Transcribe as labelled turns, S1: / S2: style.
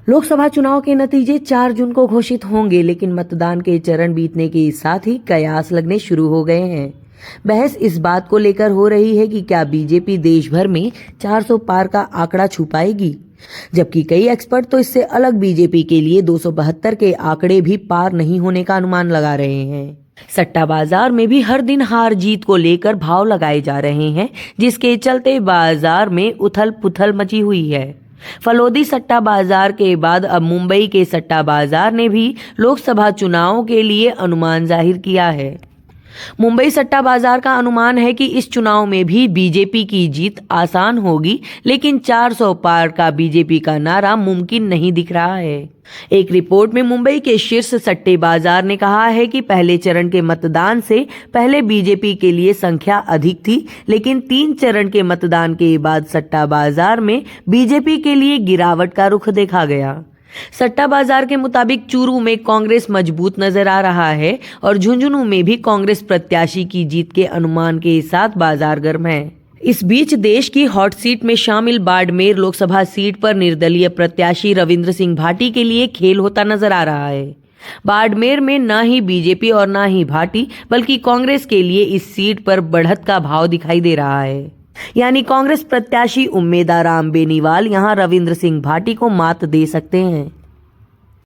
S1: लोकसभा चुनाव के नतीजे 4 जून को घोषित होंगे, लेकिन मतदान के चरण बीतने के साथ ही कयास लगने शुरू हो गए हैं। बहस इस बात को लेकर हो रही है कि क्या बीजेपी देश भर में 400 पार का आंकड़ा छू पाएगी, जबकि कई एक्सपर्ट तो इससे अलग बीजेपी के लिए 272 के आंकड़े भी पार नहीं होने का अनुमान लगा रहे हैं। सट्टा बाजार में भी हर दिन हार जीत को लेकर भाव लगाए जा रहे हैं, जिसके चलते बाजार में उथल पुथल मची हुई है। फलोदी सट्टा बाजार के बाद अब मुंबई के सट्टा बाजार ने भी लोकसभा चुनाव के लिए अनुमान जाहिर किया है। मुंबई सट्टा बाजार का अनुमान है कि इस चुनाव में भी बीजेपी की जीत आसान होगी, लेकिन 400 पार का बीजेपी का नारा मुमकिन नहीं दिख रहा है। एक रिपोर्ट में मुंबई के शीर्ष सट्टे बाजार ने कहा है कि पहले चरण के मतदान से पहले बीजेपी के लिए संख्या अधिक थी, लेकिन 3 चरण के मतदान के बाद सट्टा बाजार में बीजेपी के लिए गिरावट का रुख देखा गया। सट्टा बाजार के मुताबिक चूरू में कांग्रेस मजबूत नजर आ रहा है और झुंझुनू में भी कांग्रेस प्रत्याशी की जीत के अनुमान के साथ बाजार गर्म है। इस बीच देश की हॉट सीट में शामिल बाड़मेर लोकसभा सीट पर निर्दलीय प्रत्याशी रविंद्र सिंह भाटी के लिए खेल होता नजर आ रहा है। बाड़मेर में न ही बीजेपी और न ही भाटी बल्कि कांग्रेस के लिए इस सीट पर बढ़त का भाव दिखाई दे रहा है। यानी कांग्रेस प्रत्याशी उम्मेदाराम बेनीवाल यहां रविंद्र सिंह भाटी को मात दे सकते हैं।